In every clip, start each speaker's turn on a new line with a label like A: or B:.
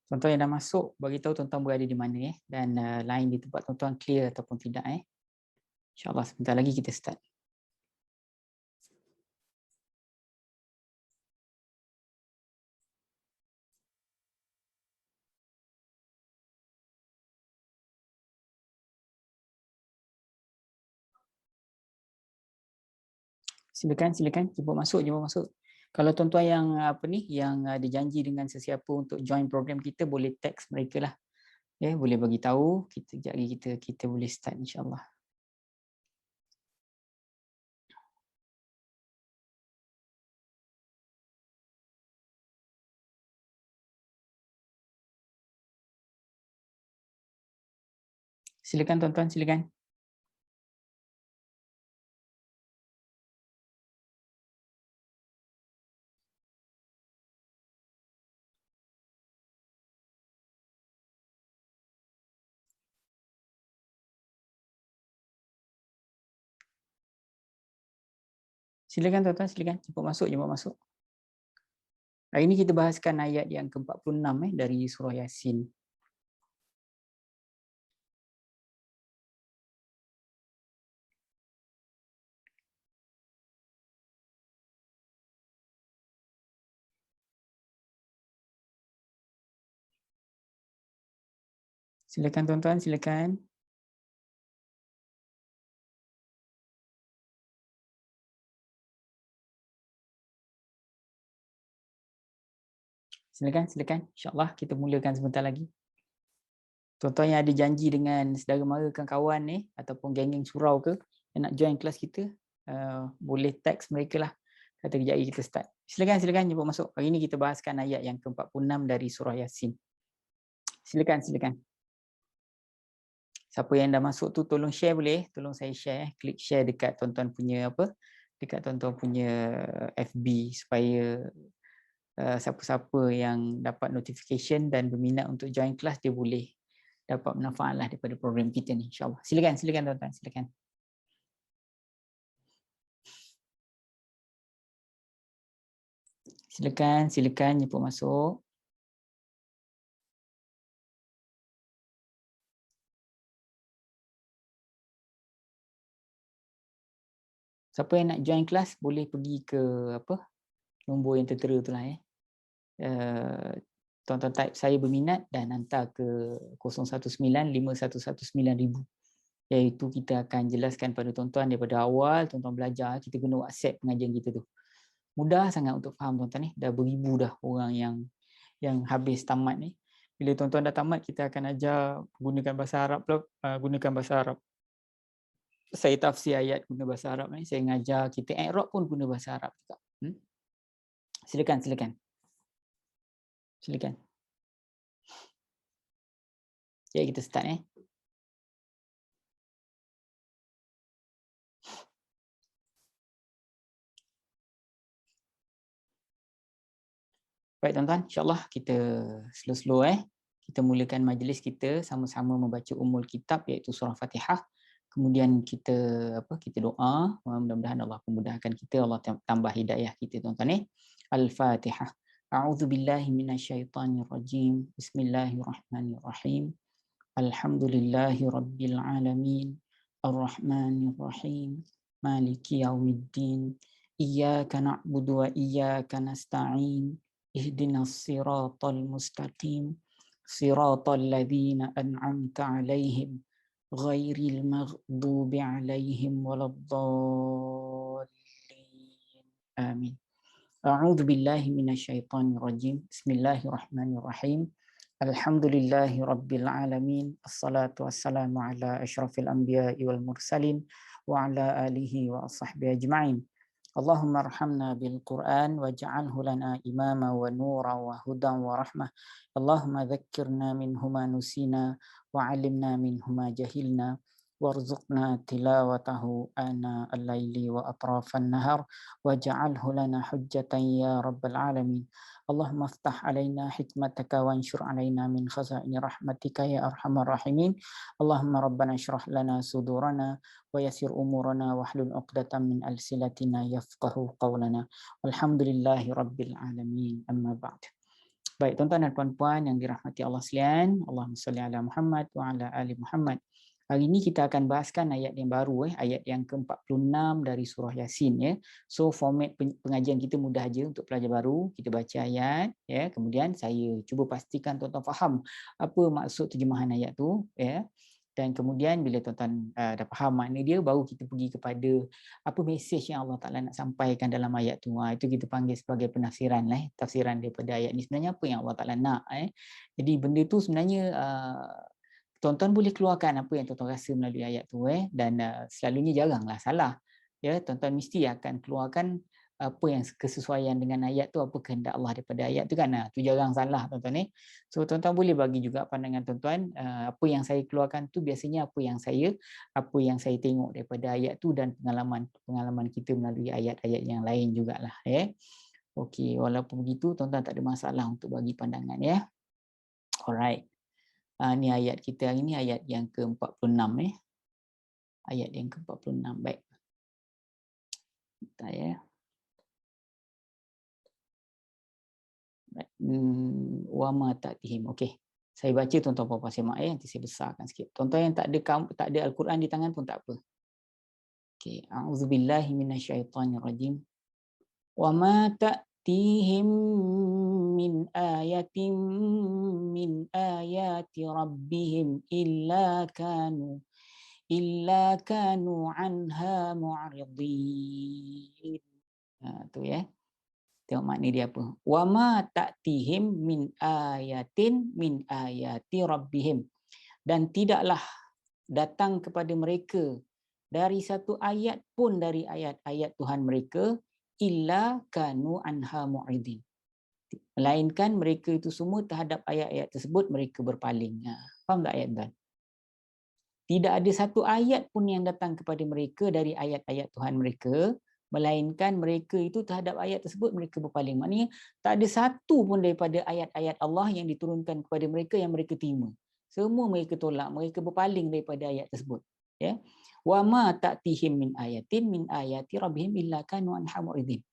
A: Tuan-tuan yang dah masuk, bagi tahu tuan-tuan berada di mana dan line di tempat tuan-tuan clear ataupun tidak InsyaAllah sebentar lagi kita start. Silakan jemput masuk. Kalau tuan-tuan yang yang ada janji dengan sesiapa untuk join program kita, boleh text mereka lah. Boleh bagi tahu, kejap lagi kita boleh start insya-Allah. Silakan tuan-tuan, silakan. Silakan tuan-tuan, silakan. Jemput masuk. Hari ini kita bahaskan ayat yang ke-46 dari surah Yasin. Silakan tuan-tuan, silakan. Silakan. InsyaAllah kita mulakan sebentar lagi. Tuan-tuan yang ada janji dengan saudara mara kawan ataupun geng-geng surau ke yang nak join kelas kita, boleh text mereka lah. Kata kejap lagi kita start. Silakan jemput masuk. Hari ini kita bahaskan ayat yang ke-46 dari surah Yasin. Silakan. Siapa yang dah masuk tu tolong share boleh? Tolong saya share. Klik share dekat tuan-tuan punya dekat tuan-tuan punya FB supaya siapa-siapa yang dapat notification dan berminat untuk join kelas dia boleh dapat manfaat lah daripada program kita ni insya-Allah. Silakan tuan-tuan, silakan. Silakan jemput masuk. Siapa yang nak join kelas boleh pergi ke nombor yang tertera tu lah tuan-tuan type saya berminat dan hantar ke 0195119000. Iaitu kita akan jelaskan pada tuan-tuan daripada awal tuan-tuan belajar kita guna WhatsApp pengajian kita tu. Mudah sangat untuk faham tuan-tuan dah beribu dah orang yang habis tamat ni. Bila tuan-tuan dah tamat kita akan ajar gunakan bahasa Arab gunakan bahasa Arab. Saya tafsir ayat guna bahasa Arab ni, saya ngajar kita i'rab pun guna bahasa Arab juga. Silakan. Ya, kita start Baik tuan-tuan, insya-Allah kita slow-slow kita mulakan majlis kita sama-sama membaca Ummul Kitab iaitu surah Fatihah. Kemudian kita doa, mudah-mudahan Allah memudahkan kita, Allah tambah hidayah kita tuan-tuan Al-Fatihah. A'udzubillahi minasyaitonirrajim. Bismillahirrahmanirrahim. Alhamdulillahirabbil alamin. Arrahmanirrahim. Maliki yaumiddin. Iyyaka na'budu wa iyyaka nasta'in. Ihdinas siratal mustaqim. Siratal ladzina an'amta 'alaihim ghairil maghdubi 'alaihim waladdallin. Amin. A'udzu billahi minasyaitonir rajim. Bismillahirrahmanirrahim. Alhamdulillahi rabbil alamin. Assalatu wassalamu ala asyrafil anbiya'i wal mursalin wa ala alihi wa ashabihi ajma'in. Allahumma arhamna bil Qur'an waj'alhu lana imama wa nura wa hudan wa rahmah. Allahumma dhakkirna minhu ma nusina wa 'allimna minhu ma jahilna warzuqna tilawatahu ana al-laili wa atrafan nahar waj'alhu lana hujjatan ya rabbal alamin. Allahumma aftah alaina hikmataka wa anshur alaina min khazaini rahmatika ya arhamar rahimin. Allahumma rabbana shrah lana sudurana wa yassir umurana wahlul 'uqdatam min alsinatina yafqahu qawlana. Walhamdulillahi rabbil alamin. Amma ba'd. Baik, tuan-tuan dan puan-puan yang dirahmati Allah sekalian, Allahumma salli ala Muhammad wa ala ali Muhammad. Hari ini kita akan bahaskan ayat yang baru, ayat yang ke-46 dari surah Yasin. Ya. So format pengajian kita mudah aja untuk pelajar baru. Kita baca ayat, ya. Kemudian saya cuba pastikan tuan-tuan faham apa maksud terjemahan ayat tu. Ya. Dan kemudian bila tuan-tuan dah faham makna dia, baru kita pergi kepada apa mesej yang Allah Ta'ala nak sampaikan dalam ayat tu. Itu kita panggil sebagai penafsiran lah, tafsiran daripada ayat ni. Sebenarnya apa yang Allah Ta'ala nak. Jadi benda tu sebenarnya tuan-tuan boleh keluarkan apa yang tuan-tuan rasa melalui ayat tu. Dan selalunya jaranglah salah. Ya, tuan-tuan mesti akan keluarkan apa yang kesesuaian dengan ayat tu, apa kehendak Allah daripada ayat tu kan. Tu jarang salah tuan-tuan. So tuan-tuan boleh bagi juga pandangan tuan-tuan, apa yang saya keluarkan tu biasanya apa yang saya tengok daripada ayat tu dan pengalaman kita melalui ayat-ayat yang lain jugalah. Okey, walaupun begitu tuan-tuan tak ada masalah untuk bagi pandangan ya. Alright. Ni ayat kita hari ni, ayat yang ke-46 ayat yang ke-46. Baik. Bentar ya. Wa ma ta'tihim. Okey. Saya baca tuan-tuan puan-puan semak nanti saya besarkan sikit. Tuan-tuan yang tak ada Al-Quran di tangan pun tak apa. Okey, a'udzubillahi minasyaitonirrajim. Wa ma ta'tihim min ayatin min ayati rabbihim illa kanu anha mu'ridin. Tu ya. Tengok makna dia apa. Wa ma ta'tihim min ayatin min ayati rabbihim. Dan tidaklah datang kepada mereka dari satu ayat pun dari ayat-ayat Tuhan mereka illa kanu anha mu'ridin. Melainkan mereka itu semua terhadap ayat-ayat tersebut mereka berpaling. Faham tak ayat tuan? Tidak ada satu ayat pun yang datang kepada mereka dari ayat-ayat Tuhan mereka, melainkan mereka itu terhadap ayat tersebut mereka berpaling. Maknanya tak ada satu pun daripada ayat-ayat Allah yang diturunkan kepada mereka yang mereka terima. Semua mereka tolak, mereka berpaling daripada ayat tersebut. Ya. Wa ma ta'tihim min ayatin min ayati rabbihim illa kanu anha mu'ridin.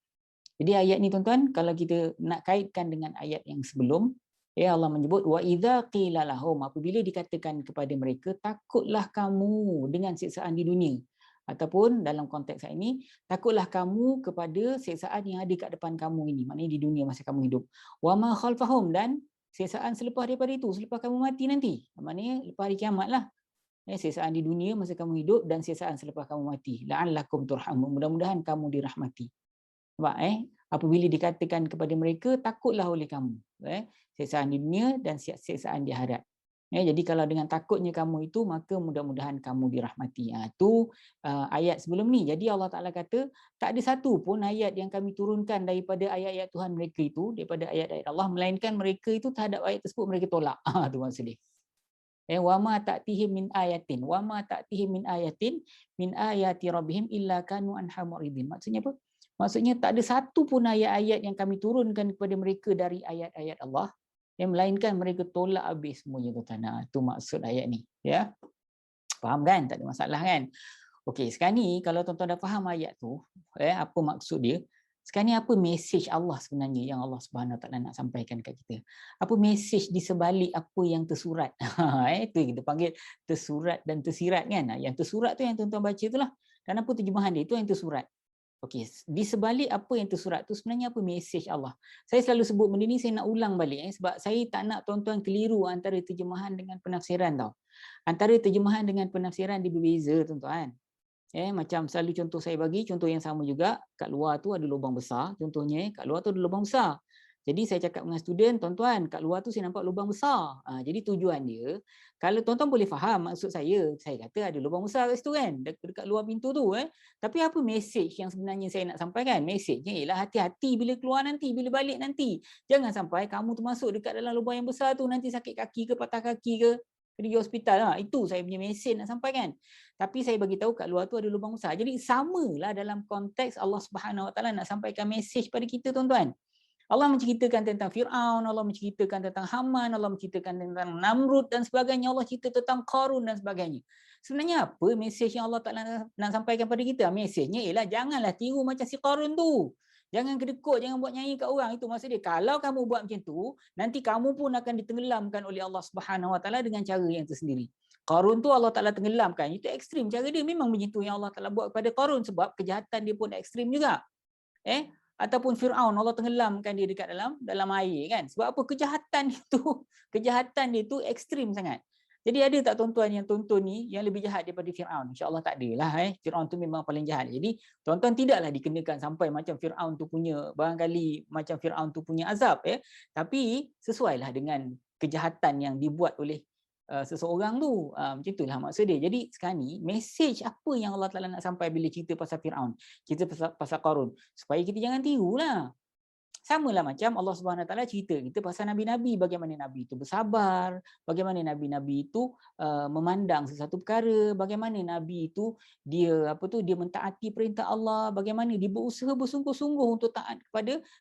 A: Jadi ayat ni tuan-tuan, kalau kita nak kaitkan dengan ayat yang sebelum, ya Allah menyebut wa idza qila lahum, apabila dikatakan kepada mereka takutlah kamu dengan siksaan di dunia, ataupun dalam konteks ini takutlah kamu kepada siksaan yang ada kat depan kamu ini, maknanya di dunia masa kamu hidup. Wa ma khalfahum, dan siksaan selepas daripada itu, selepas kamu mati nanti, maknanya lepas hari kiamatlah. Siksaan di dunia masa kamu hidup dan siksaan selepas kamu mati. La'allakum turhamun, mudah-mudahan kamu dirahmati. Sebab apabila dikatakan kepada mereka takutlah oleh kamu, siksaan di dunia dan siksaan di akhirat. Jadi kalau dengan takutnya kamu itu, maka mudah-mudahan kamu dirahmati. Itu ayat sebelum ni. Jadi Allah Ta'ala kata tak ada satu pun ayat yang kami turunkan daripada ayat-ayat Tuhan mereka itu, daripada ayat-ayat Allah, melainkan mereka itu terhadap ayat tersebut mereka tolak. Itu maksud dia. Wa ma ta'tihim min ayatin, wa ma ta'tihim min ayatin min ayati rabbihim illa kanu anha mu'ridin. Maksudnya apa? Maksudnya tak ada satu pun ayat-ayat yang kami turunkan kepada mereka dari ayat-ayat Allah, yang melainkan mereka tolak habis semuanya tuan-tuan. Itu maksud ayat ni. Ya. Faham kan? Tak ada masalah kan? Okey, sekarang ni kalau tuan-tuan dah faham ayat tu, apa maksud dia, sekarang ni apa mesej Allah sebenarnya yang Allah Subhanahu Wa Taala nak sampaikan kat kita? Apa mesej di sebalik apa yang tersurat? Itu kita panggil tersurat dan tersirat kan? Yang tersurat tu yang tuan-tuan baca itulah. Dan apa terjemahan dia? Itu yang tersurat. Okey, di sebalik apa yang tersurat tu sebenarnya apa mesej Allah? Saya selalu sebut benda ni, saya nak ulang balik sebab saya tak nak tuan-tuan keliru antara terjemahan dengan penafsiran tau. Antara terjemahan dengan penafsiran dia berbeza tuan-tuan. Macam selalu contoh saya bagi, contoh yang sama juga, kat luar tu ada lubang besar, contohnya kat luar tu ada lubang besar. Jadi saya cakap dengan student, tuan-tuan, kat luar tu saya nampak lubang besar. Jadi tujuan dia, kalau tuan-tuan boleh faham maksud saya kata ada lubang besar kat situ kan, dekat luar pintu tu. Tapi apa mesej yang sebenarnya saya nak sampaikan? Mesejnya ialah hati-hati bila keluar nanti, bila balik nanti. Jangan sampai kamu termasuk dekat dalam lubang yang besar tu, nanti sakit kaki ke, patah kaki ke, pergi hospital. Itu saya punya mesej nak sampaikan. Tapi saya bagi tahu kat luar tu ada lubang besar. Jadi samalah dalam konteks Allah Subhanahu Wa Taala nak sampaikan mesej pada kita tuan-tuan. Allah menceritakan tentang Fir'aun, Allah menceritakan tentang Haman, Allah menceritakan tentang Namrud dan sebagainya, Allah cerita tentang Qarun dan sebagainya. Sebenarnya apa mesej yang Allah Ta'ala nak sampaikan pada kita? Mesejnya ialah janganlah tiru macam si Qarun tu. Jangan kedekut, jangan buat nyanyi kat orang. Itu maksud dia. Kalau kamu buat macam tu, nanti kamu pun akan ditenggelamkan oleh Allah Subhanahu Wa Taala dengan cara yang tersendiri. Qarun tu Allah Taala tenggelamkan. Itu ekstrim. Cara dia memang macam tu yang Allah Taala buat kepada Qarun sebab kejahatan dia pun ekstrim juga. Ataupun Firaun, Allah tenggelamkan dia dekat dalam air kan. Sebab apa? Kejahatan dia tu ekstrim sangat. Jadi ada tak tuan-tuan yang tonton ni yang lebih jahat daripada Firaun? Insya-Allah tak adalah. Firaun tu memang paling jahat. Jadi tuan-tuan tidaklah dikenakan sampai macam Firaun tu punya, barangkali macam Firaun tu punya azab. Tapi sesuailah dengan kejahatan yang dibuat oleh seseorang tu. Macam itulah maksud dia. Jadi sekarang ni mesej apa yang Allah Taala nak sampai bila cerita pasal Firaun, cerita pasal Qarun, supaya kita jangan tirulah. Samalah macam Allah Subhanahu Wa Taala cerita kita pasal nabi-nabi, bagaimana nabi itu bersabar, bagaimana nabi-nabi itu memandang sesuatu perkara, bagaimana nabi itu dia mentaati perintah Allah, bagaimana dia berusaha bersungguh-sungguh untuk taat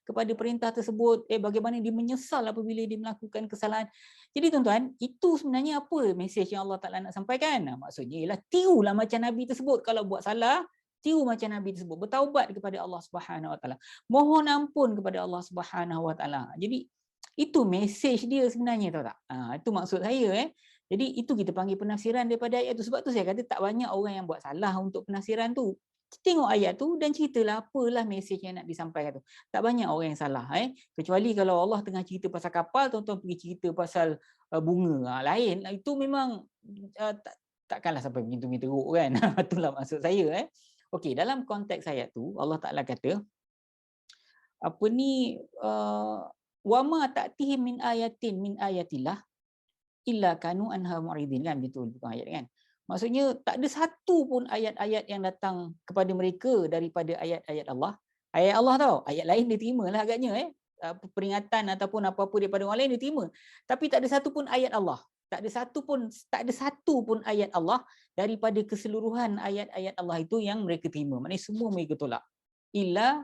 A: kepada perintah tersebut, bagaimana dia menyesal apabila dia melakukan kesalahan. Jadi tuan-tuan, itu sebenarnya apa mesej yang Allah Taala nak sampaikan? Maksudnya ialah tirulah macam nabi tersebut. Kalau buat salah, tiru macam nabi tersebut, bertaubat kepada Allah Subhanahu Wa Taala, mohon ampun kepada Allah Subhanahu Wa Taala. Jadi itu mesej dia sebenarnya, tahu tak? Itu maksud saya. Jadi itu kita panggil penafsiran daripada ayat tu. Sebab tu saya kata tak banyak orang yang buat salah untuk penafsiran tu. Tengok ayat tu dan ceritalah apalah mesej yang nak disampaikan tu. Tak banyak orang yang salah. Kecuali kalau Allah tengah cerita pasal kapal, tuan-tuan pergi cerita pasal bunga lain, itu memang takkanlah sampai begitu teruk kan. Itulah maksud saya. Okey, dalam konteks ayat tu Allah Taala kata wa ma ta'tihim min ayatin min ayatillah illa kanu anha mu'ridin, kan, betul bukan ayat kan. Maksudnya tak ada satu pun ayat-ayat yang datang kepada mereka daripada ayat-ayat Allah. Ayat Allah tau, ayat lain dia terimalah agaknya peringatan ataupun apa-apa daripada orang lain dia terima. Tapi tak ada satu pun ayat Allah. Tak ada satu pun ayat Allah daripada keseluruhan ayat-ayat Allah itu yang mereka terima. Maknanya semua mereka tolak. Illa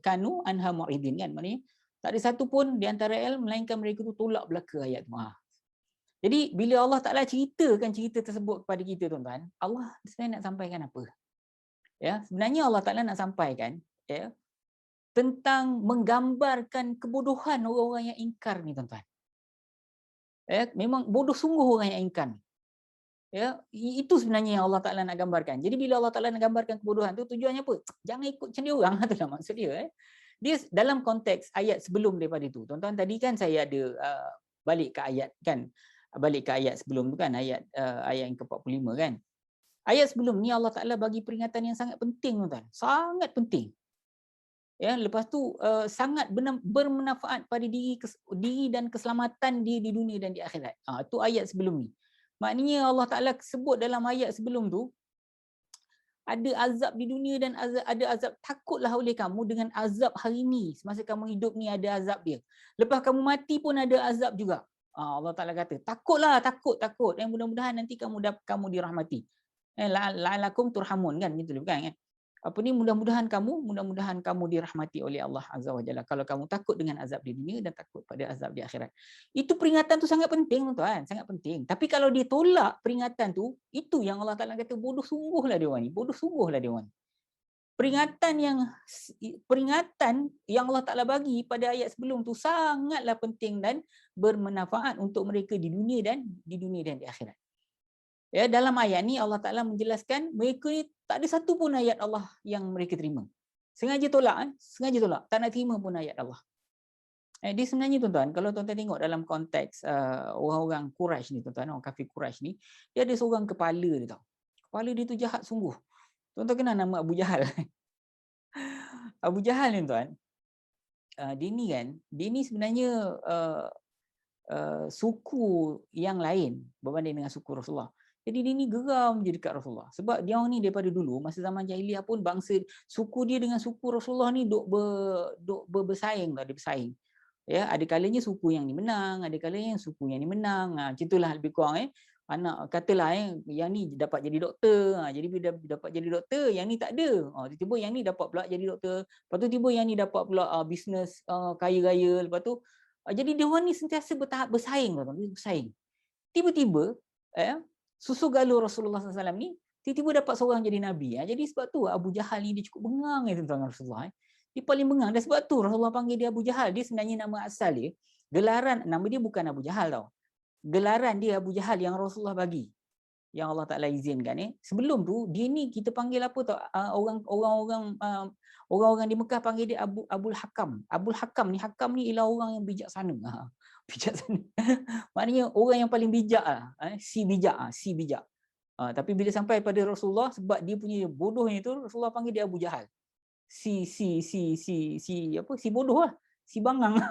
A: kanu anha mu'ridin, kan. Maknanya tak ada satu pun di antara melainkan mereka tu tolak belaka ayat tu. Jadi bila Allah Taala ceritakan cerita tersebut kepada kita, tuan-tuan, Allah sebenarnya nak sampaikan apa? Sebenarnya Allah Taala nak sampaikan tentang menggambarkan kebodohan orang-orang yang ingkar ni, tuan-tuan. Memang bodoh sungguh orang yang ingkar ni. Itu sebenarnya yang Allah Taala nak gambarkan. Jadi bila Allah Taala nak gambarkan kebodohan tu, tujuannya apa? Jangan ikut macam dia orang, itulah maksud dia. Dia dalam konteks ayat sebelum daripada itu. Tuan-tuan, tadi kan saya ada balik ke ayat sebelum tu kan, ayat yang ke-45 kan. Ayat sebelum ni Allah Taala bagi peringatan yang sangat penting, tuan-tuan. Sangat penting. Lepas tu sangat bermanfaat pada diri dan keselamatan dia di dunia dan di akhirat. Itu ayat sebelum ni. Maknanya Allah Taala sebut dalam ayat sebelum tu ada azab di dunia dan ada azab. Takutlah oleh kamu dengan azab hari ni. Semasa kamu hidup ni ada azab dia. Lepas kamu mati pun ada azab juga. Allah Taala kata, takutlah, takut. Dan mudah-mudahan nanti kamu dirahmati. La'alakum turhamun, kan, gitu bukan kan? Mudah-mudahan kamu dirahmati oleh Allah Azza wa Jalla kalau kamu takut dengan azab di dunia dan takut pada azab di akhirat. Itu peringatan tu sangat penting, tuan-tuan, sangat penting. Tapi kalau dia tolak peringatan tu, itu yang Allah Taala kata bodoh sungguhlah dia orang ni, bodoh sungguhlah dia orang ni. Peringatan yang Allah Taala bagi pada ayat sebelum tu sangatlah penting dan bermanfaat untuk mereka di dunia dan di akhirat. Dalam ayat ni Allah Taala menjelaskan mereka ni tak ada satu pun ayat Allah yang mereka terima. Sengaja tolak, tak nak terima pun ayat Allah. Dia sebenarnya, tuan-tuan, kalau tuan-tuan tengok dalam konteks orang-orang Quraisy ni, tuan-tuan, orang kafir Quraisy ni, dia ada seorang kepala dia tau. Kepala dia tu jahat sungguh. Tuan-tuan kenal nama Abu Jahal? Abu Jahal ni, tuan, dia ni sebenarnya suku yang lain berbanding dengan suku Rasulullah. Jadi dia ni geram je dekat Rasulullah. Sebab dia ni daripada dulu, masa zaman jahiliah pun, bangsa suku dia dengan suku Rasulullah ni duk bersaing lah, dia bersaing. Ada kalanya suku yang ni menang, ada kalanya suku yang ni menang. Macam itulah lebih kurang. Anak katalah yang ni dapat jadi doktor. Jadi bila dapat jadi doktor, yang ni tak ada. Tiba-tiba yang ni dapat pula jadi doktor. Lepas tu tiba yang ni dapat pula bisnes kaya raya. Lepas tu jadi dia orang ni sentiasa bersaing. Tiba-tiba susu galur Rasulullah SAW ni Tiba-tiba dapat seorang jadi nabi. Jadi sebab tu Abu Jahal ni dia cukup bengang tentang Rasulullah. Dia paling bengang. Dan sebab tu Rasulullah panggil dia Abu Jahal. Dia sebenarnya nama asal dia, gelaran nama dia bukan Abu Jahal tau. Gelaran dia Abu Jahal yang Rasulullah bagi, yang Allah Taala izinkan. Sebelum tu dia ni kita panggil apa tau, orang-orang di Mekah panggil dia Abul Hakam. Abul Hakam ni ialah orang yang bijaksana. Bijaksana. Maknanya orang yang paling bijak si bijak. Tapi bila sampai pada Rasulullah, sebab dia punya bodohnya itu, Rasulullah panggil dia Abu Jahal. Si bodoh lah. Si bangang.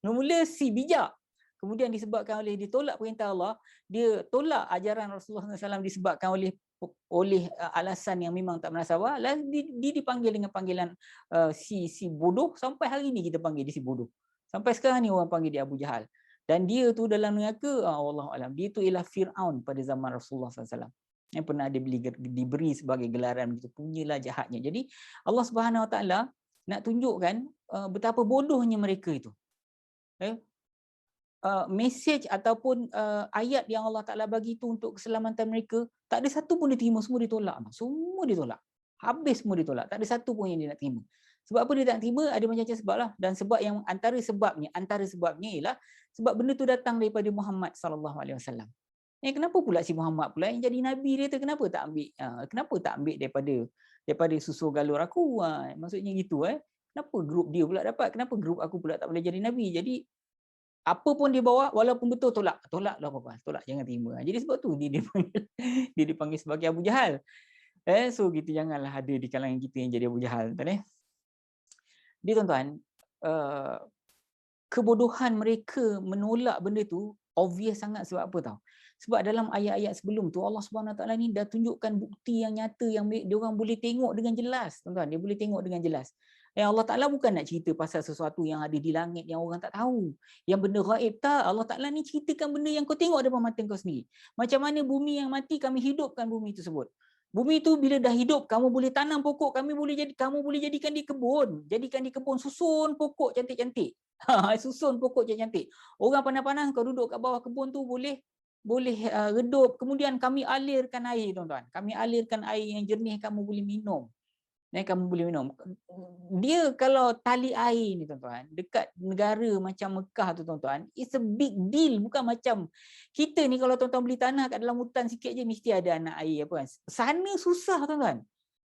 A: Mula si bijak. Kemudian disebabkan oleh ditolak perintah Allah, dia tolak ajaran Rasulullah SAW disebabkan oleh alasan yang memang tak munasabah, dia dipanggil dengan panggilan si bodoh. Sampai hari ni kita panggil dia si bodoh. Sampai sekarang ni orang panggil dia Abu Jahal. Dan dia tu dalam neraka, Allah alam, dia tu ialah Fir'aun pada zaman Rasulullah SAW, yang pernah diberi sebagai gelaran begitu. Punyalah jahatnya. Jadi Allah Subhanahu Wa Taala nak tunjukkan betapa bodohnya mereka itu. Mesej ataupun ayat yang Allah Ta'ala bagi itu untuk keselamatan mereka, tak ada satu pun dia terima, semua ditolak. Semua ditolak. Habis semua ditolak. Tak ada satu pun yang dia nak terima. Sebab apa dia tak terima? Ada macam-macam sebab lah. Dan sebab yang antara sebabnya ialah sebab benda tu datang daripada Muhammad SAW. Kenapa pula si Muhammad pula yang jadi Nabi dia tu, kenapa tak ambil daripada susu galur aku? Maksudnya gitu. Kenapa grup dia pula dapat? Kenapa grup aku pula tak boleh jadi Nabi? Jadi apa pun dia bawa, walaupun betul tolak lah apa-apa. Tolak, jangan terima. Jadi sebab tu dia dipanggil sebagai Abu Jahal. So kita janganlah ada di kalangan kita yang jadi Abu Jahal. Dia tuan-tuan, kebodohan mereka menolak benda tu obvious sangat. Sebab apa tahu? Sebab dalam ayat-ayat sebelum tu Allah Subhanahu Wa Taala ni dah tunjukkan bukti yang nyata yang dia orang boleh tengok dengan jelas. Tuan-tuan, dia boleh tengok dengan jelas. Allah Ta'ala bukan nak cerita pasal sesuatu yang ada di langit yang orang tak tahu, yang benda gaib, tak. Allah Ta'ala ni ceritakan benda yang kau tengok depan mata kau sendiri. Macam mana bumi yang mati, kami hidupkan bumi tersebut. Bumi tu bila dah hidup, kamu boleh tanam pokok, kamu boleh jadikan di kebun, susun pokok cantik-cantik. Susun pokok cantik-cantik. Orang panas-panas kau duduk kat bawah kebun tu boleh redup. Kemudian kami alirkan air, tuan-tuan. Kami alirkan air yang jernih, kamu boleh minum. Dia kalau tali air ni, tuan-tuan, dekat negara macam Mekah tu, tuan-tuan, it's a big deal. Bukan macam kita ni, kalau tuan-tuan beli tanah kat dalam hutan sikit je mesti ada anak air apa kan. Sana susah, tuan-tuan.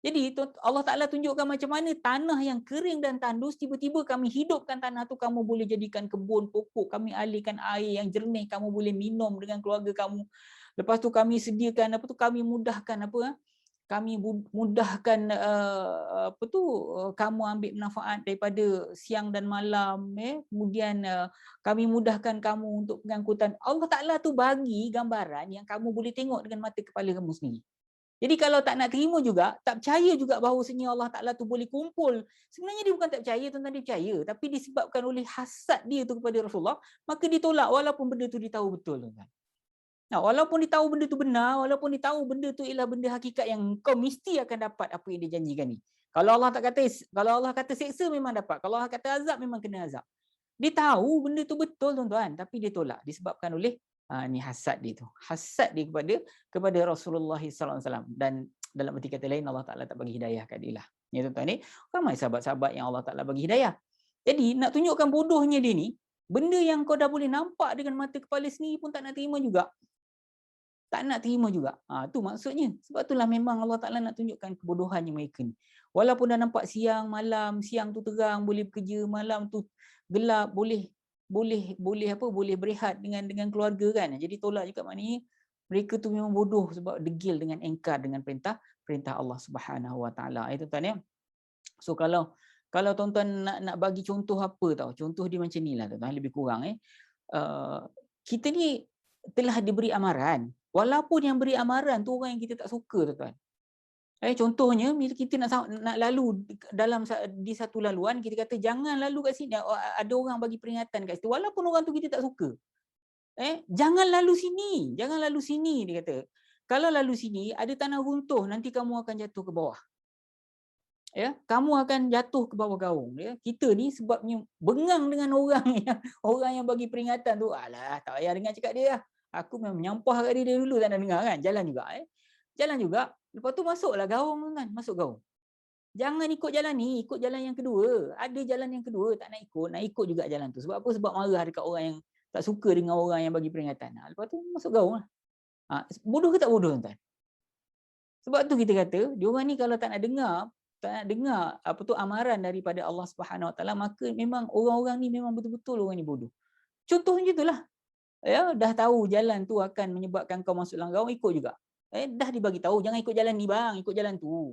A: Jadi Allah Ta'ala tunjukkan macam mana tanah yang kering dan tandus, tiba-tiba kami hidupkan tanah tu, kamu boleh jadikan kebun pokok, kami alirkan air yang jernih, kamu boleh minum dengan keluarga kamu. Lepas tu kami sediakan kami mudahkan kami mudahkan kamu ambil manfaat daripada siang dan malam. Kemudian kami mudahkan kamu untuk pengangkutan. Allah Ta'ala tu bagi gambaran yang kamu boleh tengok dengan mata kepala kamu sendiri. Jadi kalau tak nak terima juga, tak percaya juga bahawasanya Allah Ta'ala tu boleh kumpul. Sebenarnya dia bukan tak percaya, tuan-tuan, dia percaya. Tapi disebabkan oleh hasad dia tu kepada Rasulullah, maka ditolak walaupun benda tu dia tahu betul, tuan-tuan. Walaupun dia tahu benda tu benar, walaupun dia tahu benda tu ialah benda hakikat yang kau mesti akan dapat apa yang dia janjikan ni. Kalau Allah kata seksa memang dapat. Kalau Allah kata azab memang kena azab. Dia tahu benda tu betul, tuan-tuan, tapi dia tolak disebabkan oleh ni hasad dia tu. Hasad dia kepada Rasulullah SAW. Dan dalam arti kata lain, Allah Ta'ala tak bagi hidayah kat dia lah. Ya, tuan-tuan, ni ramai sahabat-sahabat yang Allah Ta'ala bagi hidayah. Jadi nak tunjukkan bodohnya dia ni, benda yang kau dah boleh nampak dengan mata kepala sendiri pun tak nak terima juga. Tak nak terima juga. Tu maksudnya. Sebab itulah memang Allah Ta'ala nak tunjukkan kebodohannya mereka ni. Walaupun dah nampak siang, malam, siang tu terang, boleh bekerja, malam tu gelap, boleh berehat dengan keluarga kan. Jadi tolak juga maknanya mereka tu memang bodoh sebab degil dengan engkar dengan perintah Allah Subhanahu Wa Ta'ala. Itu tuan ya. So kalau tuan-tuan nak bagi contoh apa tahu? Contoh dia macam ni lah, tuan-tuan, lebih kurang kita ni telah diberi amaran. Walaupun yang beri amaran tu orang yang kita tak suka, tuan-tuan. Contohnya kita nak lalu di satu laluan, kita kata jangan lalu kat sini. Ada orang bagi peringatan kat situ walaupun orang tu kita tak suka. Jangan lalu sini dia kata. Kalau lalu sini ada tanah runtuh, nanti kamu akan jatuh ke bawah. Kamu akan jatuh ke bawah gaung. Kita ni sebabnya bengang dengan orang yang bagi peringatan tu. Alah, tak payah dengar cakap dia lah. Aku memang menyampah kat dia dulu, tak nak dengar kan. Jalan juga. jalan juga. Lepas tu masuklah gaung tuan-tuan, masuk gaung. Jangan ikut jalan ni, ikut jalan yang kedua. Ada jalan yang kedua, tak nak ikut juga jalan tu. Sebab apa? Sebab marah dekat orang yang tak suka dengan orang yang bagi peringatan. Lepas tu masuk gaung lah. Bodoh ke tak bodoh tuan-tuan? Sebab tu kita kata, diorang ni kalau tak nak dengar apa tu amaran daripada Allah Subhanahu Wa Taala, maka memang orang-orang ni memang betul-betul orang ni bodoh. Contohnya itulah. Ya, dah tahu jalan tu akan menyebabkan kau masuk dalam gaung, ikut juga. Dah dibagi tahu, jangan ikut jalan ni bang, ikut jalan tu.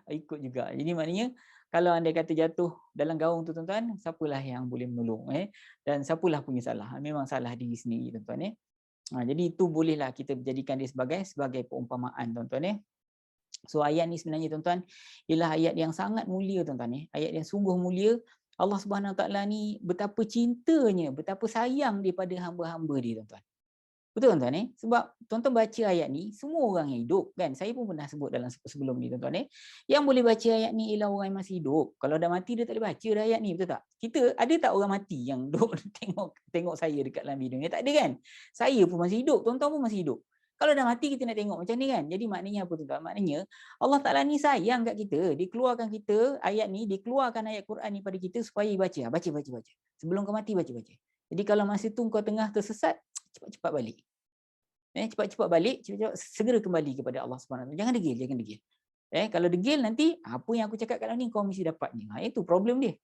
A: Ikut juga. Jadi maknanya kalau anda kata jatuh dalam gaung tu tuan-tuan, siapalah yang boleh menolong dan siapalah punya salah? Memang salah diri sendiri tuan-tuan jadi itu bolehlah kita jadikan dia sebagai perumpamaan tuan-tuan So ayat ni sebenarnya tuan-tuan ialah ayat yang sangat mulia tuan-tuan ayat yang sungguh mulia. Allah Subhanahu Wa Taala ni betapa cintanya, betapa sayang dia pada hamba-hamba dia tuan-tuan. Betul tuan-tuan Sebab tuan-tuan baca ayat ni, semua orang yang hidup kan. Saya pun pernah sebut dalam sebelum ni tuan-tuan Yang boleh baca ayat ni ialah orang yang masih hidup. Kalau dah mati dia tak boleh baca dah ayat ni, betul tak? Kita ada tak orang mati yang duk tengok saya dekat dalam video ni? Tak ada kan? Saya pun masih hidup, tuan-tuan pun masih hidup. Kalau dah mati kita nak tengok macam ni kan? Jadi maknanya apa tuan-tuan? Maknanya Allah Taala ni sayang kat kita. Dia keluarkan kita ayat ni, dia keluarkan ayat Quran ni pada kita supaya baca. Baca. Sebelum kau mati baca. Jadi kalau masa tu kau tengah tersesat, cepat-cepat balik. Cepat-cepat balik, segera kembali kepada Allah Subhanahu Wa Taala. Jangan degil. Kalau degil nanti apa yang aku cakap kat ni kau mesti dapat ni. Itu problem dia.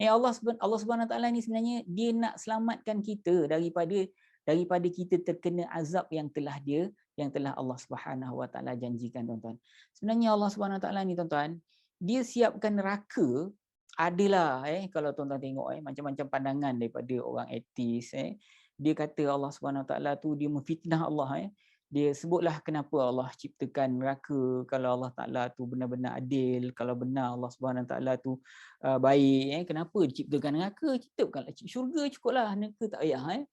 A: Allah Subhanahu Wa Taala ni sebenarnya dia nak selamatkan kita daripada kita terkena azab yang telah Allah Subhanahu Wa Taala janjikan tuan-tuan. Sebenarnya Allah Subhanahu Wa Taala ni tuan-tuan, dia siapkan neraka adalah kalau tuan-tuan tengok macam-macam pandangan daripada orang etis dia kata Allah Subhanahu Wa Taala tu dia memfitnah Allah Dia sebutlah kenapa Allah ciptakan neraka kalau Allah Taala tu benar-benar adil, kalau benar Allah Subhanahu Wa Taala tu baik kenapa diciptakan neraka? Ciptakanlah syurga cukuplah, neraka tak payah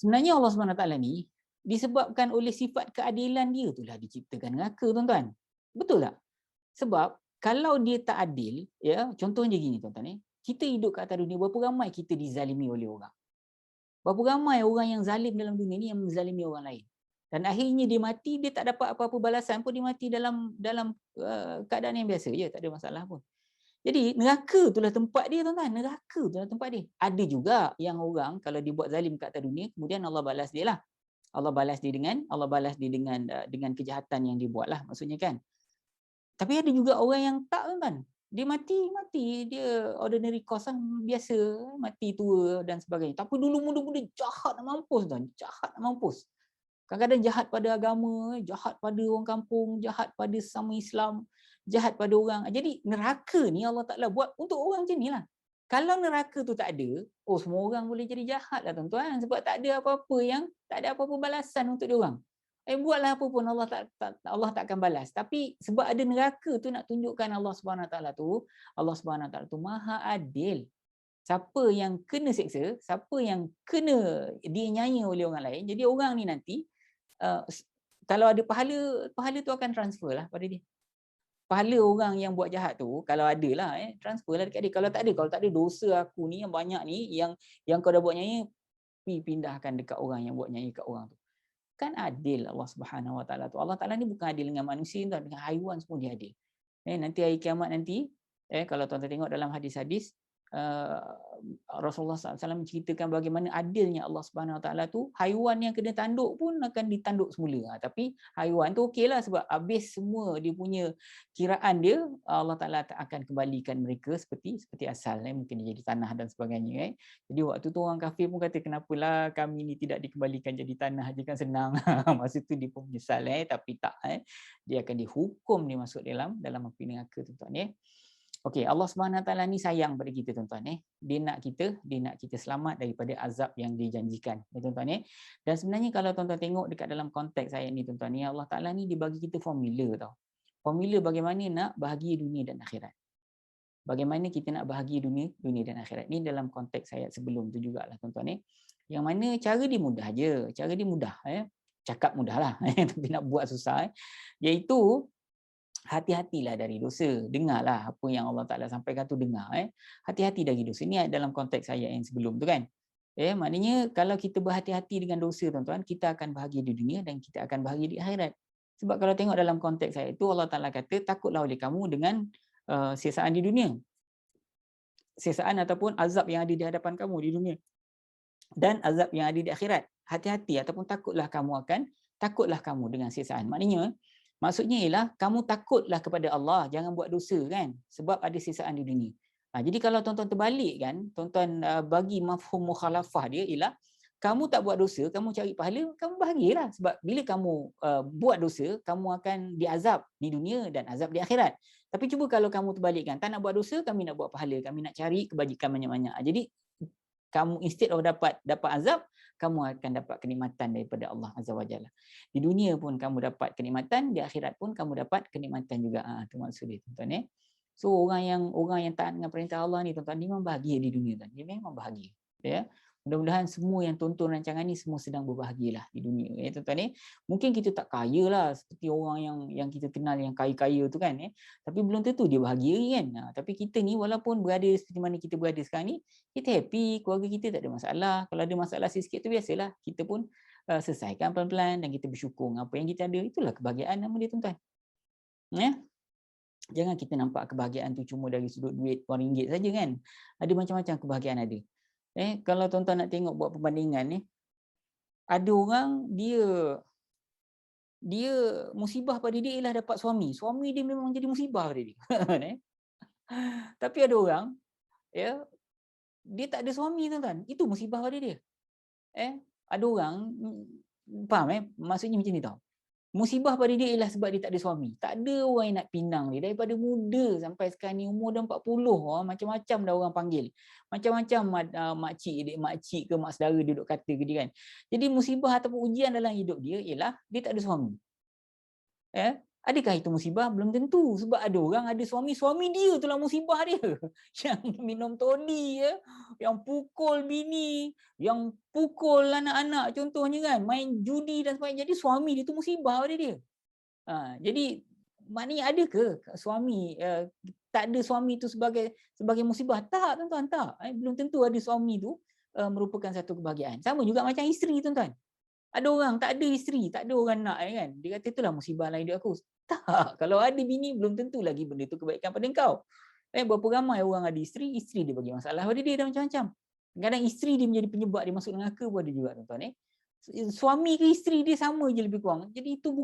A: Sebenarnya Allah Subhanahu Wa Taala ni disebabkan oleh sifat keadilan dia itulah diciptakan neraka tuan-tuan. Betul tak? Sebab kalau dia tak adil contohnya gini tuan-tuan kita hidup kat atas dunia, berapa ramai kita dizalimi oleh orang? Berapa ramai orang yang zalim dalam dunia ni yang menzalimi orang lain. Dan akhirnya dia mati, dia tak dapat apa-apa balasan pun, dia mati dalam keadaan yang biasa je, tak ada masalah pun. Jadi neraka itulah tempat dia tuan-tuan, neraka itulah tempat dia. Ada juga yang orang kalau dia buat zalim kat atas dunia, kemudian Allah balas dia lah. Allah balas dia dengan kejahatan yang dia buat lah, maksudnya kan. Tapi ada juga orang yang tak tuan-tuan. Dia mati dia ordinary cost biasa, mati tua dan sebagainya. Tapi dulu muda-muda jahat nak mampus tuan, jahat nak mampus. Kadang-kadang jahat pada agama, jahat pada orang kampung, jahat pada sesama Islam, jahat pada orang. Jadi neraka ni Allah Taala buat untuk orang macam nilah. Kalau neraka tu tak ada, semua orang boleh jadi jahat lah tuan-tuan, sebab tak ada apa-apa balasan untuk dia orang. Buatlah apa pun Allah tak akan balas. Tapi sebab ada neraka tu nak tunjukkan Allah Subhanahu Wa Taala tu Maha Adil. Siapa yang kena seksa, siapa yang kena dianiaya oleh orang lain, jadi orang ni nanti kalau ada pahala tu akan transfer lah pada dia. Pahala orang yang buat jahat tu kalau ada lah transfer lah dekat dia. Kalau tak ada dosa aku ni yang banyak ni yang kau dah buat nyaya, pindahkan dekat orang yang buat nyaya kat orang tu. Kan adil Allah Subhanahu Wa Taala tu. Allah Taala ni bukan adil dengan manusia, dengan haiwan semua dia adil. Nanti hari kiamat nanti kalau tuan-tuan tengok dalam hadis-hadis Rasulullah SAW menceritakan bagaimana adilnya Allah Subhanahu Wa Taala tu, haiwan yang kena tanduk pun akan ditanduk semula. Tapi haiwan tu okeylah sebab habis semua dia punya kiraan dia, Allah Taala akan kembalikan mereka seperti asal mungkin dia jadi tanah dan sebagainya Jadi waktu tu orang kafir pun kata kenapalah kami ni tidak dikembalikan jadi tanah je kan senang. Masa tu dia pun menyesal tapi tak dia akan dihukum dia masuk dalam api neraka tuan-tuan Okey, Allah Subhanahu Wa Taala ni sayang pada kita tuan-tuan Dia nak kita selamat daripada azab yang dijanjikan. Tuan-tuan Dan sebenarnya kalau tuan-tuan tengok dekat dalam konteks ayat ni tuan-tuan Allah Taala ni dia bagi kita formula tau. Formula bagaimana nak bahagia dunia dan akhirat. Bagaimana kita nak bahagia dunia dan akhirat. Ni dalam konteks ayat sebelum tu jugalah tuan-tuan Yang mana cara dia mudah je. Cara dia mudah Cakap mudah lah tapi nak buat susah Iaitu hati-hatilah dari dosa. Dengarlah apa yang Allah Taala sampaikan tu, dengar Hati-hati dari dosa. Ini dalam konteks ayat yang sebelum tu kan. Maknanya kalau kita berhati-hati dengan dosa tuan-tuan, kita akan bahagia di dunia dan kita akan bahagia di akhirat. Sebab kalau tengok dalam konteks ayat itu, Allah Ta'ala kata, takutlah oleh kamu dengan siksaan di dunia. Siksaan ataupun azab yang ada di hadapan kamu di dunia. Dan azab yang ada di akhirat. Hati-hati ataupun takutlah kamu dengan siksaan. Maksudnya ialah kamu takutlah kepada Allah, jangan buat dosa kan, sebab ada siksaan di dunia. Jadi kalau tuan-tuan terbalik kan, tuan-tuan bagi mafhum mukhalafah dia ialah kamu tak buat dosa, kamu cari pahala, kamu bahagialah. Sebab bila kamu buat dosa, kamu akan diazab di dunia dan azab di akhirat. Tapi cuba kalau kamu terbalikkan, tak nak buat dosa, kami nak buat pahala, kami nak cari kebajikan banyak-banyak. Jadi kamu instead of dapat azab, kamu akan dapat kenikmatan daripada Allah Azza wa Jalla. Di dunia pun kamu dapat kenikmatan, di akhirat pun kamu dapat kenikmatan juga. Itu maksud dia, tuan-tuan. So orang yang taat dengan perintah Allah ni, tuan-tuan, dia memang bahagia di dunia, tuan. Dia memang bahagia. Ya. Mudah-mudahan semua yang tonton rancangan ni semua sedang berbahagialah di dunia, ya tuan-tuan. Mungkin kita tak kaya lah seperti orang yang kita kenal yang kaya-kaya tu kan, tapi belum tentu dia bahagia kan. Tapi kita ni walaupun berada seperti mana kita berada sekarang ni, kita happy, keluarga kita tak ada masalah. Kalau ada masalah sikit tu biasalah, kita pun selesaikan pelan-pelan dan kita bersyukur apa yang kita ada. Itulah kebahagiaan nama dia, tuan-tuan. Ya. Jangan kita nampak kebahagiaan tu cuma dari sudut duit RM1 saja kan. Ada macam-macam kebahagiaan ada. Kalau tuan-tuan nak tengok buat perbandingan ni, ada orang dia musibah pada dia ialah dapat suami. Suami dia memang jadi musibah pada dia. Tapi ada orang dia tak ada suami, tuan-tuan. Itu musibah pada dia. Ada orang faham maksudnya macam ni tau. Musibah pada dia ialah sebab dia tak ada suami. Tak ada orang yang nak pinang dia. Daripada muda sampai sekarang ni, umur dah 40, macam-macam dah orang panggil. Macam-macam makcik ke mak saudara dia duduk kata ke dia kan. Jadi musibah ataupun ujian dalam hidup dia ialah dia tak ada suami. Adakah itu musibah? Belum tentu. Sebab ada orang ada suami dia itulah musibah dia. Yang minum toddy, yang pukul bini, yang pukul anak-anak contohnya kan, main judi dan sebagainya. Jadi suami dia tu musibah pada dia. Jadi maknanya ada ke suami tak ada suami tu sebagai musibah? Tak, tuan-tuan, tak. Belum tentu ada suami tu merupakan satu kebahagiaan. Sama juga macam isteri, tuan-tuan. Ada orang tak ada isteri, tak ada orang nak kan. Dia kata itulah musibah dalam hidup aku. Tak, kalau ada bini belum tentu lagi benda tu kebaikan pada engkau. Berapa ramai orang ada isteri dia bagi masalah pada dia dah macam-macam. Kadang isteri dia menjadi penyebab dia masuk neraka pun ada juga, tuan-tuan. Suami ke isteri dia sama je lebih kurang. Jadi itu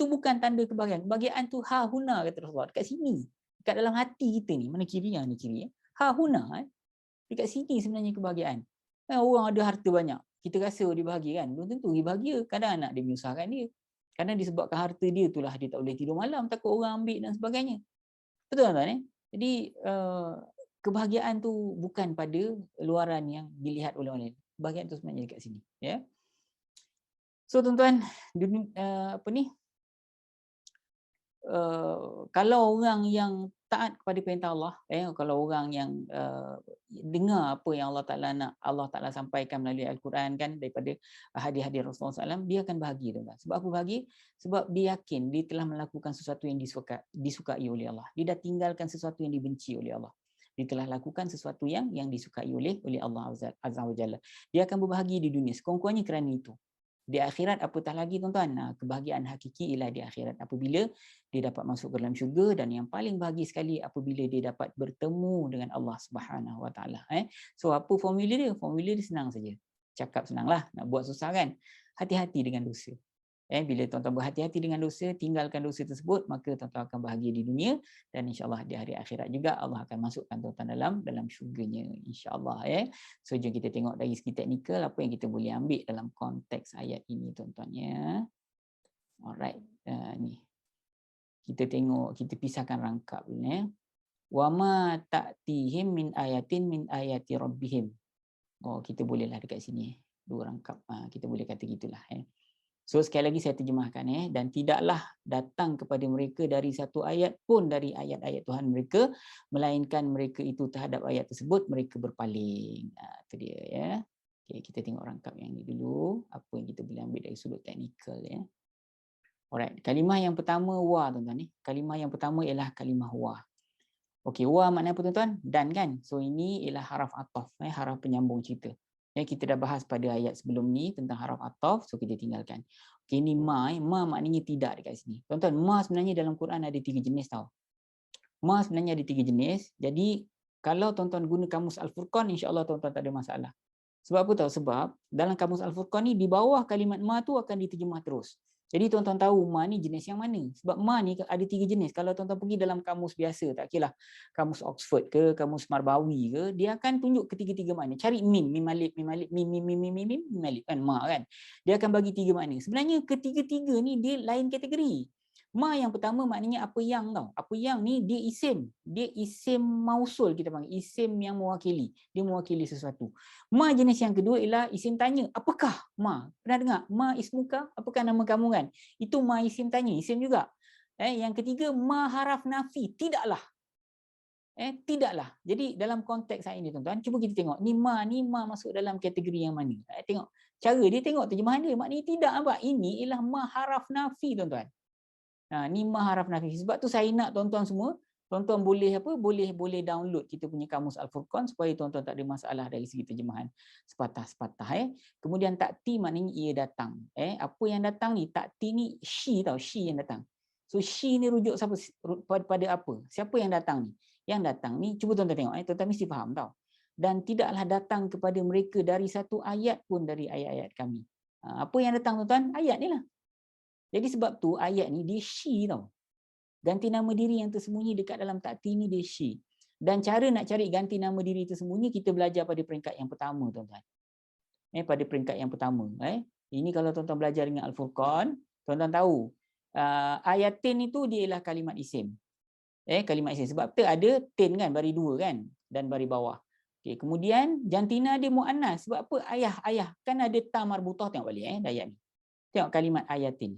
A: bukan tanda kebahagiaan. Kebahagiaan tu ha huna kata Rasulullah, dekat sini. Dekat dalam hati kita ni, mana kiri yang ni kiri. Ha huna, dekat sini sebenarnya kebahagiaan. Orang ada harta banyak, kita rasa dia bahagia kan? Belum tentu dia bahagia. Kadang anak dia menyusahkan dia. Kadang disebabkan harta dia itulah dia tak boleh tidur malam, takut orang ambil dan sebagainya. Betul tuan-tuan? Jadi kebahagiaan tu bukan pada luaran yang dilihat oleh orang lain. Kebahagiaan tu sebenarnya dekat sini. Ya. So tuan-tuan, kalau orang yang taat kepada perintah Allah, kalau orang yang dengar apa yang Allah Ta'ala sampaikan melalui Al-Quran kan, daripada hadis-hadis Rasulullah SAW, dia akan bahagia, tuan-tuan. Sebab apa bahagia? Sebab dia yakin dia telah melakukan sesuatu yang disukai oleh Allah. Dia dah tinggalkan sesuatu yang dibenci oleh Allah. Dia telah lakukan sesuatu yang disukai oleh Allah Azza wa Jalla. Dia akan berbahagia di dunia sekurang-kurangnya kerana itu. Di akhirat apatah lagi, tuan-tuan, kebahagiaan hakiki ialah di akhirat apabila dia dapat masuk ke dalam syurga, dan yang paling bahagia sekali apabila dia dapat bertemu dengan Allah Subhanahu Wa Taala. So apa formula dia? Formula dia senang saja. Cakap senanglah, nak buat susah kan? Hati-hati dengan dosa. Bila tuan-tuan berhati-hati dengan dosa, tinggalkan dosa tersebut, maka tuan-tuan akan bahagia di dunia, dan insya-Allah di hari akhirat juga Allah akan masukkan tuan-tuan dalam syurganya, insya-Allah. So jom kita tengok dari segi teknikal apa yang kita boleh ambil dalam konteks ayat ini, tuan-tuan ya. Alright, ni. Kita tengok, kita pisahkan rangkap ni. Wa ma ta'tihim min ayatin min ayati rabbihim. Kita bolehlah dekat sini dua rangkap. Kita boleh kata gitulah. So sekali lagi saya terjemahkan, dan tidaklah datang kepada mereka dari satu ayat pun dari ayat-ayat Tuhan mereka, melainkan mereka itu terhadap ayat tersebut mereka berpaling. Itu dia ya. Okay, kita tengok rangkap yang ini dulu, apa yang kita boleh ambil dari sudut teknikal ya. Alright, kalimah yang pertama wa, tuan-tuan ni. Kalimah yang pertama ialah kalimah wa. Okey, wa makna apa, tuan-tuan? Dan kan. So ini ialah haraf ataf, haraf penyambung cerita. Kita dah bahas pada ayat sebelum ni tentang haraf ataf, so kita tinggalkan. Okey, ni ma, ma maknanya tidak dekat sini. Tuan-tuan, ma sebenarnya dalam Quran ada 3 jenis tau. Ma sebenarnya ada 3 jenis. Jadi kalau tuan-tuan guna kamus Al-Furqan, insya-Allah tuan-tuan tak ada masalah. Sebab apa tahu? Sebab dalam kamus Al-Furqan ni di bawah kalimat ma tu akan diterjemah terus. Jadi tuan-tuan tahu ma ni jenis yang mana. Sebab ma ni ada 3 jenis. Kalau tuan-tuan pergi dalam kamus biasa, tak kira kamus Oxford ke, kamus Marbawi ke, dia akan tunjuk ketiga-tiga makna. Cari mim, mim alif, mim alif, mim mim mim mim mim, mim alif kan, ma kan. Dia akan bagi 3 makna. Sebenarnya ketiga-tiga ni dia lain kategori. Ma yang pertama maknanya apa yang tau. Apa yang ni dia isim. Dia isim mausul kita panggil. Isim yang mewakili. Dia mewakili sesuatu. Ma jenis yang kedua ialah isim tanya. Apakah ma? Pernah dengar? Ma ismuka? Apakah nama kamu kan? Itu ma isim tanya. Isim juga. Yang ketiga ma haraf nafi. Tidaklah. Tidaklah. Jadi dalam konteks saya ini tuan-tuan, cuba kita tengok. Ni ma masuk dalam kategori yang mana? Tengok. Cara dia tengok terjemahan dia. Maknanya tidak apa. Ini ialah ma haraf nafi tuan-tuan. Ni ma haraf nafi. Sebab tu saya nak tuan-tuan semua, tuan-tuan boleh apa? Boleh download kita punya kamus Al-Furqan supaya tuan-tuan tak ada masalah dari segi terjemahan sepatah-sepatah. Kemudian takti maknanya ia datang. Apa yang datang ni? Takti ni she tau, she yang datang. So she ni rujuk siapa, pada apa? Siapa yang datang ni? Yang datang ni cuba tuan-tuan tengok, tuan-tuan mesti faham tau. Dan tidaklah datang kepada mereka dari satu ayat pun dari ayat-ayat kami. Apa yang datang tuan-tuan? Ayat ni lah. Jadi sebab tu ayat ni dia she tau. Ganti nama diri yang tersembunyi dekat dalam takti ni dia she. Dan cara nak cari ganti nama diri tersembunyi kita belajar pada peringkat yang pertama tuan-tuan. Pada peringkat yang pertama. Ini kalau tuan-tuan belajar dengan Al-Furqan, tuan-tuan tahu ayatin itu dia ialah kalimat isim. Kalimat isim. Sebab tu ada tin kan, bari dua kan, dan bari bawah. Okay. Kemudian jantina dia muannas. Sebab apa? Ayah. Kan ada ta marbutah, tengok balik ayat ni. Tengok kalimat ayatin.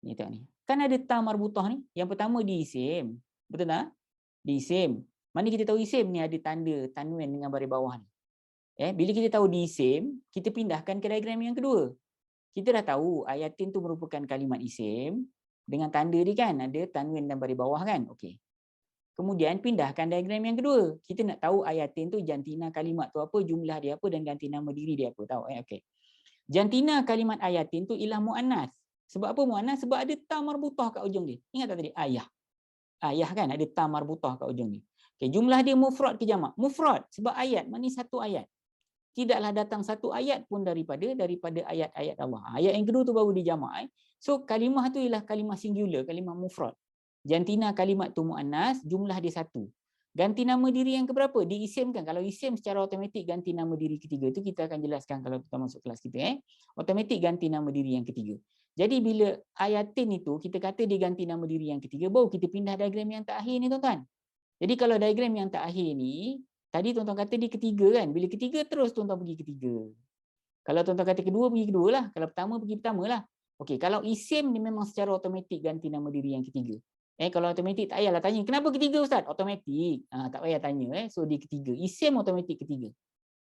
A: Ni tengok ni. Kan ada ta marbutah ni. Yang pertama di isim. Betul tak? Di isim. Mana kita tahu isim ni ada tanda tanwin dengan baris bawah ni. Bila kita tahu di isim, kita pindahkan ke diagram yang kedua. Kita dah tahu ayatin tu merupakan kalimat isim dengan tanda dia kan ada tanwin dan baris bawah kan. Okey. Kemudian pindahkan diagram yang kedua. Kita nak tahu ayatin tu jantina kalimat tu apa, jumlah dia apa dan ganti nama diri dia apa. Tahu okey. Jantina kalimat ayatin tu ialah muannas. Sebab apa muannas? Sebab ada ta marbutah kat ujung dia. Ingat tak tadi? Ayah. Ayah kan ada ta marbutah kat ujung dia. Okey, jumlah dia mufrad ke jamak? Mufrad. Sebab ayat, maknanya satu ayat. Tidaklah datang satu ayat pun daripada ayat-ayat Allah. Ayat yang kedua tu baru dijamak. So kalimah tu ialah kalimah singular, kalimah mufrad. Jantina kalimat tu muannas, jumlah dia satu. Ganti nama diri yang keberapa? Diisimkan. Kalau isim secara automatik ganti nama diri ketiga. Itu kita akan jelaskan kalau kita masuk kelas kita. Automatik ganti nama diri yang ketiga. Jadi bila ayatin itu, kita kata dia ganti nama diri yang ketiga, baru kita pindah diagram yang terakhir ni tuan-tuan. Jadi kalau diagram yang terakhir ni, tadi tuan-tuan kata dia ketiga kan. Bila ketiga terus tuan-tuan pergi ketiga. Kalau tuan-tuan kata kedua, pergi kedua lah. Kalau pertama, pergi pertama lah. Okey, kalau isim ni memang secara automatik ganti nama diri yang ketiga. Kalau automatik tak payahlah tanya, kenapa ketiga Ustaz? Automatik. Tak payah tanya. So dia ketiga. Isim automatik ketiga.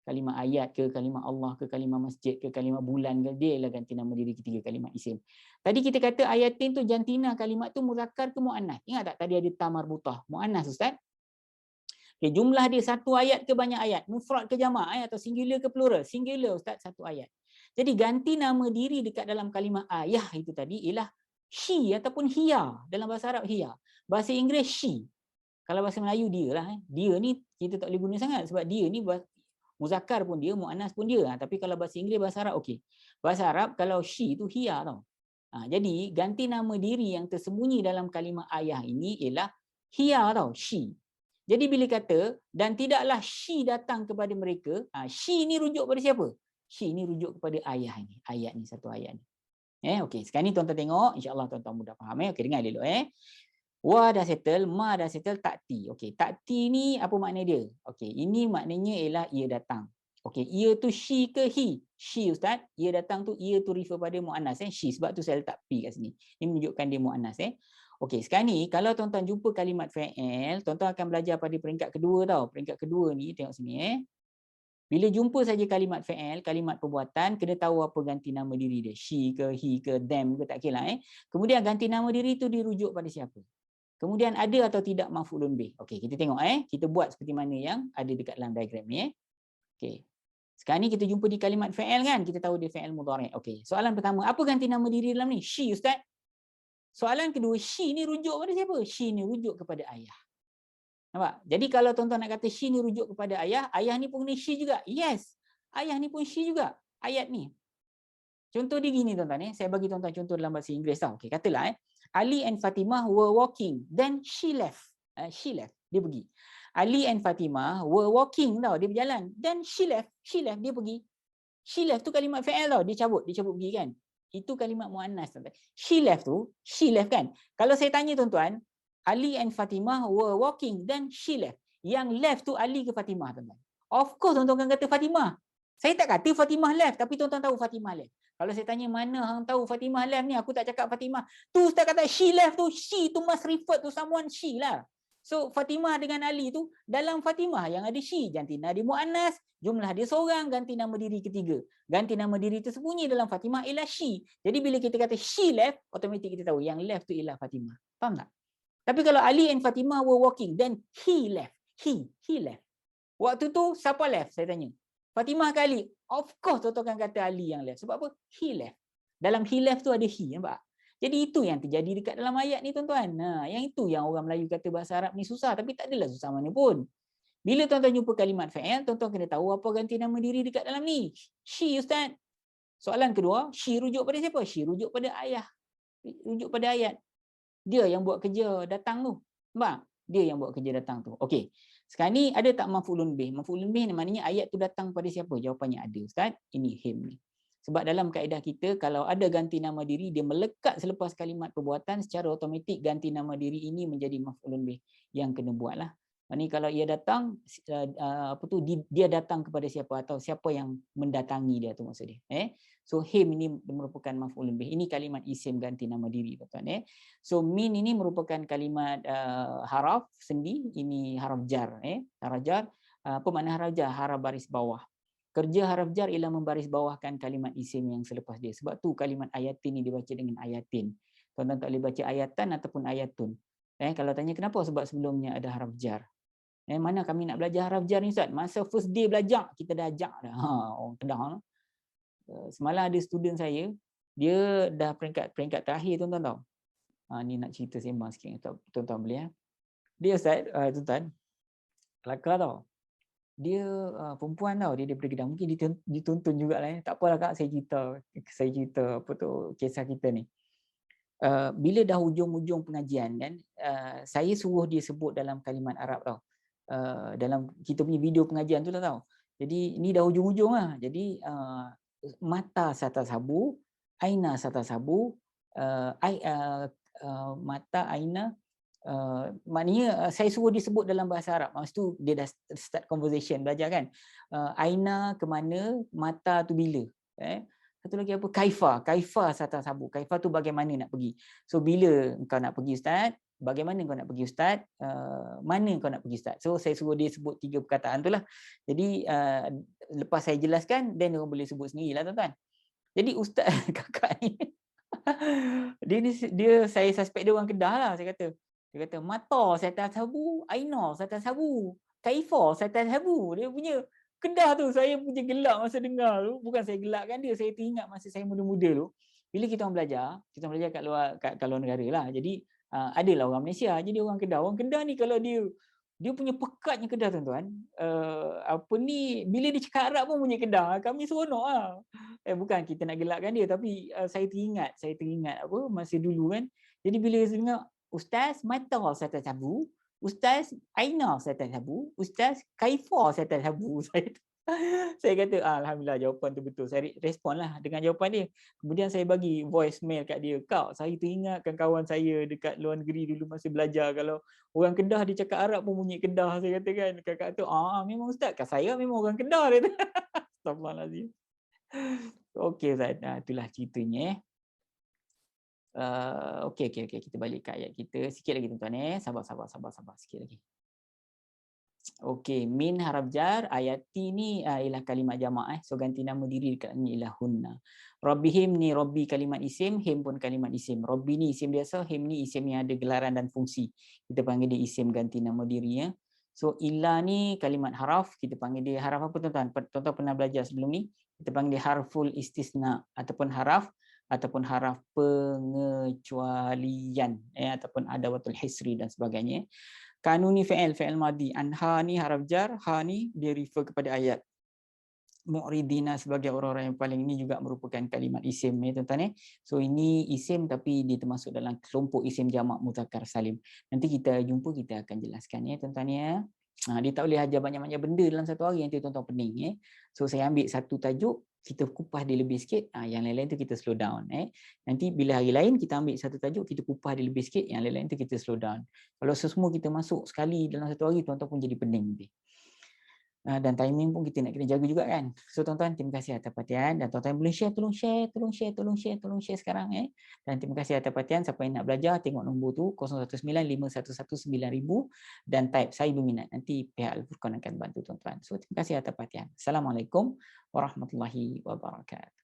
A: Kalimah ayat ke, kalimah Allah ke, kalimah masjid ke, kalimah bulan ke, dia ialah ganti nama diri ketiga kalimat isim. Tadi kita kata ayatin tu jantina kalimat tu muzakkar ke muannas. Ingat tak tadi ada ta marbutah? Muannas Ustaz. Okay, jumlah dia satu ayat ke banyak ayat? Mufrad ke jamak atau singular ke plural? Singular Ustaz, satu ayat. Jadi ganti nama diri dekat dalam kalimah ayah itu tadi ialah she ataupun hiya. Dalam bahasa Arab hiya. Bahasa Inggeris she. Kalau bahasa Melayu dia lah. Dia ni kita tak boleh guna sangat sebab dia ni muzakkar pun dia, muannas pun dia. Tapi kalau bahasa Inggeris, bahasa Arab okey. Bahasa Arab kalau she tu hiya tau. Jadi ganti nama diri yang tersembunyi dalam kalimah ayah ini ialah hiya tau, she. Jadi bila kata dan tidaklah she datang kepada mereka, she ni rujuk pada siapa? She ni rujuk kepada ayah ni. Ayat ni, satu ayat ni. Okey, sekarang ni tuan-tuan tengok, insya-Allah tuan-tuan mudah faham. Okey, dengar elok Wa dah settle, ma dah settle, takti. Okey, takti ni apa makna dia? Okey, ini maknanya ialah ia datang. Okey, ia tu she ke he? She Ustaz. Ia datang tu, ia tu refer pada muannas she. Sebab tu saya letak p kat sini. Ini menunjukkan dia muannas Okey, sekarang ni kalau tuan-tuan jumpa kalimat fa'il, tuan-tuan akan belajar pada peringkat kedua tau. Peringkat kedua ni tengok sini Bila jumpa saja kalimat fa'il, kalimat perbuatan, kena tahu apa ganti nama diri dia. She ke, he ke, them ke, tak kira Kemudian ganti nama diri tu dirujuk pada siapa? Kemudian ada atau tidak maf'ulun bih. Okey, kita tengok Kita buat seperti mana yang ada dekat dalam diagram ni Okey. Sekarang ni kita jumpa di kalimat fa'il kan, kita tahu dia fa'il mudhari'. Okey, soalan pertama, apa ganti nama diri dalam ni? She, Ustaz. Soalan kedua, she ni rujuk kepada siapa? She ni rujuk kepada ayah. Nampak? Jadi kalau tuan-tuan nak kata she ni rujuk kepada ayah, ayah ni pun ni she juga. Yes. Ayah ni pun she juga. Ayat ni. Contoh dia gini tuan-tuan, saya bagi tuan-tuan contoh dalam bahasa Inggeris tau. Okey, katalah Ali and Fatimah were walking, then she left. She left, dia pergi. Ali and Fatimah were walking tau, dia berjalan. Then she left, dia pergi. She left tu kalimat fa'il tau, dia cabut pergi kan. Itu kalimat muannas tuan-tuan. She left kan. Kalau saya tanya tuan-tuan, Ali and Fatimah were walking, then she left. Yang left tu Ali ke Fatimah tuan-tuan? Of course tuan-tuan akan kata Fatimah. Saya tak kata Fatimah left, tapi tuan-tuan tahu Fatimah left. Kalau saya tanya mana hang tahu Fatimah left ni, aku tak cakap Fatimah. Tu Ustaz kata she left tu, she tu must refer to someone she lah. So Fatimah dengan Ali tu, dalam Fatimah yang ada she, jantina dia muannas, jumlah dia seorang, ganti nama diri ketiga. Ganti nama diri tersembunyi dalam Fatimah ialah she. Jadi bila kita kata she left, automatik kita tahu yang left tu ialah Fatimah. Faham tak? Tapi kalau Ali and Fatimah were walking, then he left. He left. Waktu tu siapa left? Saya tanya. Fatimah ke Ali? Of course tuan-tuan akan kata Ali yang left. Sebab apa? He left. Dalam he left tu ada he, nampak? Jadi itu yang terjadi dekat dalam ayat ni tuan-tuan. Nah, yang itu yang orang Melayu kata bahasa Arab ni susah, tapi tak adalah susah mana pun. Bila tuan-tuan jumpa kalimat fa'il, tuan-tuan kena tahu apa ganti nama diri dekat dalam ni. She, Ustaz. Soalan kedua, she rujuk pada siapa? She rujuk pada ayah. Rujuk pada ayat. Dia yang buat kerja datang tu. Nampak? Dia yang buat kerja datang tu. Okey. Sekarang ni ada tak maf'ulun bih? Maf'ulun bih ni maknanya ayat tu datang pada siapa? Jawapannya ada, Ustaz. Ini him ni. Sebab dalam kaedah kita, kalau ada ganti nama diri, dia melekat selepas kalimat perbuatan, secara automatik ganti nama diri ini menjadi maf'ulun bih yang kena buat lah. Maknanya kalau ia datang, dia datang kepada siapa atau siapa yang mendatangi dia tu maksud dia. So him ini merupakan maf'ulun bih. Ini kalimat isim ganti nama diri tuan-tuan. So min ini merupakan kalimat haraf sendi, ini haraf jar. Haraf jar, apa makna haraf jar? Haraf baris bawah. Kerja haraf jar ialah membaris bawahkan kalimat isim yang selepas dia. Sebab tu kalimat ayatin ini dibaca dengan ayatin. Tuan-tuan tak boleh baca ayatan ataupun ayatun. Kalau tanya kenapa? Sebab sebelumnya ada haraf jar. Mana kami nak belajar haraf jar ni Ustaz? Masa first day belajar, kita dah ajak dah. Orang Kedah. Semalam ada student saya, dia dah peringkat terakhir tuan-tuan tahu. Ni nak cerita sembang sikit tuan-tuan boleh. Dia Ustaz, tuan-tuan, kelakar tau. Dia perempuan tau, dia daripada Kedah. Mungkin dituntun jugalah. Tak apalah Kak, saya cerita apa tu kisah kita ni. Bila dah hujung-hujung pengajian kan, saya suruh dia sebut dalam kalimat Arab tau. Dalam kita punya video pengajian tu lah tau. Jadi ni dah hujung-hujung lah. Jadi mata sata sabu, aina sata sabu, mata aina, maknanya saya suruh dia sebut dalam bahasa Arab. Masa tu dia dah start conversation belajar kan. Aina ke mana, mata tu bila. Satu lagi apa? Kaifa sata sabu. Kaifa tu bagaimana nak pergi. So bila kau nak pergi Ustaz? Bagaimana kau nak pergi Ustaz? Mana kau nak pergi Ustaz? So saya suruh dia sebut 3 perkataan tu lah. Jadi lepas saya jelaskan, then orang boleh sebut sendiri lah tuan-tuan. Jadi Ustaz kakak ni, dia saya suspect dia orang Kedah lah saya kata. Dia kata mata sata sabu, aina sata sabu, kaifa sata sabu. Dia punya Kedah tu saya punya gelak masa dengar tu. Bukan saya gelakkan dia, saya teringat masa saya muda-muda tu. Bila kita orang belajar kat luar negara lah. Jadi adalah orang Malaysia, jadi orang Kedah ni kalau dia punya pekatnya Kedah tuan-tuan, bila dia cakap Arab pun punya Kedah, kami seronok lah. Bukan kita nak gelakkan dia, tapi saya teringat apa masa dulu kan. Jadi bila saya dengar Ustaz mata sata sabu, Ustaz aina sata sabu, Ustaz kaifa sata sabu, saya kata alhamdulillah jawapan tu betul. Saya respon lah dengan jawapan dia. Kemudian saya bagi voicemail kat dia. Kak, saya teringatkan kawan saya dekat luar negeri dulu masa belajar. Kalau orang Kedah dia cakap Arab pun bunyi Kedah. Saya kata kan. Kakak tu, memang Ustaz. Kat saya memang orang Kedah. Astagfirullahaladzim. Okey Ustaz. Itulah ceritanya. Okey. Kita balik ke ayat kita. Sikit lagi tuan-tuan. Sabar. Sikit lagi. Okey, min haraf jar, ayati ni ialah kalimat jamak. So ganti nama diri dekat ni ialah hunna. Rabbihim ni rabbi kalimat isim, him pun kalimat isim. Rabbi ni isim biasa, him ni isim yang ada gelaran dan fungsi. Kita panggil dia isim ganti nama diri ya. So illa ni kalimat haraf, kita panggil dia haraf apa tuan-tuan? Tuan-tuan pernah belajar sebelum ni? Kita panggil dia harful istisna ataupun haraf pengecualian ataupun adawatul hisri dan sebagainya. Kanuni fi'il madi. Anha ni haraf jar, ha ni dia refer kepada ayat. Mu'ridina sebagai orang-orang yang paling, ini juga merupakan kalimat isim ya tuan-tuan. So ini isim tapi dia termasuk dalam kelompok isim jamak muzakkar salim. Nanti kita jumpa, kita akan jelaskan ya tuan-tuan ya. Dia tak boleh ajar banyak-banyak benda dalam satu hari, nanti tuan-tuan pening ya. So saya ambil satu tajuk, kita kupas dia lebih sikit, yang lain-lain tu kita slow down. Nanti bila hari lain kita ambil satu tajuk, kita kupas dia lebih sikit, yang lain-lain tu kita slow down. Kalau semua kita masuk sekali dalam satu hari, tuan-tuan pun jadi pening nanti. Dan timing pun kita nak kena jaga juga kan. So tuan-tuan, terima kasih atas perhatian, dan tuan-tuan boleh share, tolong share sekarang Dan terima kasih atas perhatian. Siapa yang nak belajar, tengok nombor tu 0195119000 dan type saya berminat. Nanti pihak Al-Furqan akan bantu tuan-tuan. So terima kasih atas perhatian. Assalamualaikum warahmatullahi wabarakatuh.